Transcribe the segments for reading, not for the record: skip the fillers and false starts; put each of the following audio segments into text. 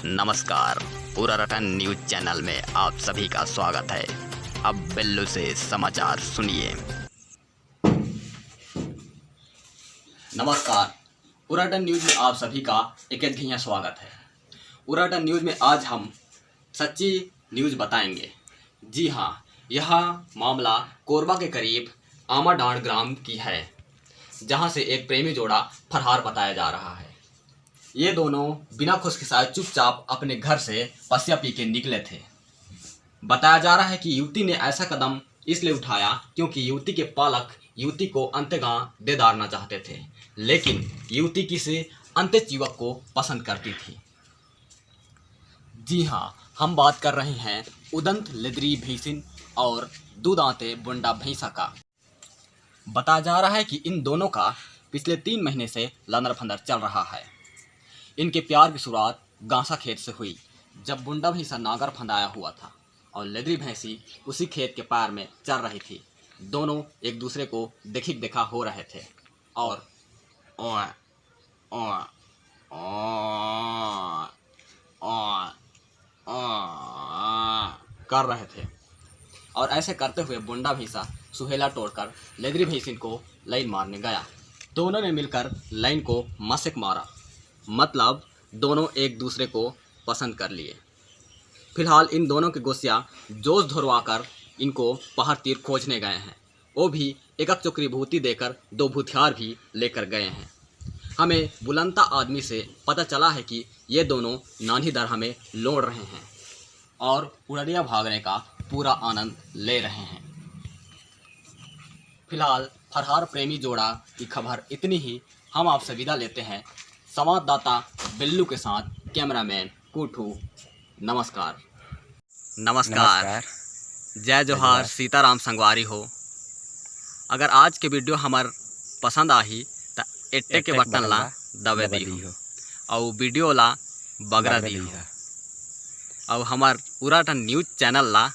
नमस्कार, पूरा रटन news channel में आप सभी का स्वागत है। अब बिल्लू से समाचार सुनिए। नमस्कार, पूरा रटन न्यूज में आप सभी का एक घिया स्वागत है। पूरा रटन न्यूज में आज हम सच्ची न्यूज बताएंगे। जी हाँ, यह मामला कोरबा के करीब आमाडांड ग्राम की है, जहां से एक प्रेमी जोड़ा फरार बताया जा रहा है। ये दोनों बिना खुशखुशाए चुपचाप अपने घर से पसिया पी के निकले थे। बताया जा रहा है कि युवती ने ऐसा कदम इसलिए उठाया क्योंकि युवती के पालक युवती को अंतगाह दे डालना चाहते थे, लेकिन युवती किसी अंत्य युवक को पसंद करती थी। जी हाँ, हम बात कर रहे हैं उदंत लेदरी भैंसिन और दूधाते बुंडा भैंसा का। बताया जा रहा है कि इन दोनों का पिछले 3 महीने से लंदर फंदर चल रहा है। इनके प्यार की शुरुआत गांसा खेत से हुई, जब बुंडा भैंसा नागर फंदाया हुआ था और लेदरी भैंसी उसी खेत के पार में चल रही थी। दोनों एक दूसरे को देखा हो रहे थे और ओए ओए ओए ओए ओए कर रहे थे। और ऐसे करते हुए बुंडा भैंसा सुहेला तोड़कर लेदरी भैंसिन को लाइन मारने गया। दोनों ने मिलकर लाइन को मशक मारा, मतलब दोनों एक दूसरे को पसंद कर लिए। फिलहाल इन दोनों के गोसिया जोश धुरवाकर इनको पहाड़ तीर खोजने गए हैं। वो भी एक चुकरी भूति देकर 2 भूतियार भी लेकर गए हैं। हमें बुलंदा आदमी से पता चला है कि ये दोनों नानी दरहा में लौट रहे हैं और उड़िया भागने का पूरा आनंद ले रहे हैं। फिलहाल फरार प्रेमी जोड़ा की खबर इतनी ही। हम आपसे विदा लेते हैं, संवाददाता बिल्लू के साथ कैमरामैन कुठू। नमस्कार। नमस्कार। जय जोहार, सीताराम संगवारी हो। अगर आज के वीडियो हमार पसंद आही तो एट्टे के बटन ला दबे दी हो और वीडियो ला बगरा दी हो और हमार पूरा न्यूज चैनल ला।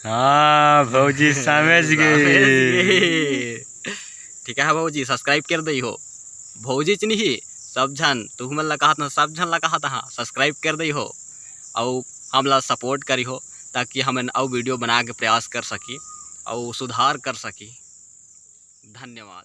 हाँ भौजी समझ गए। ठीक है भौजी, सब्सक्राइब कर दी हो। भौजी च नहीं सब झन तू हमन ला कहा था, सब झन ला कहा था सब्सक्राइब कर दी हो और हमला सपोर्ट करी हो, ताकि हम और वीडियो बना के प्रयास कर सकी और सुधार कर सकी। धन्यवाद।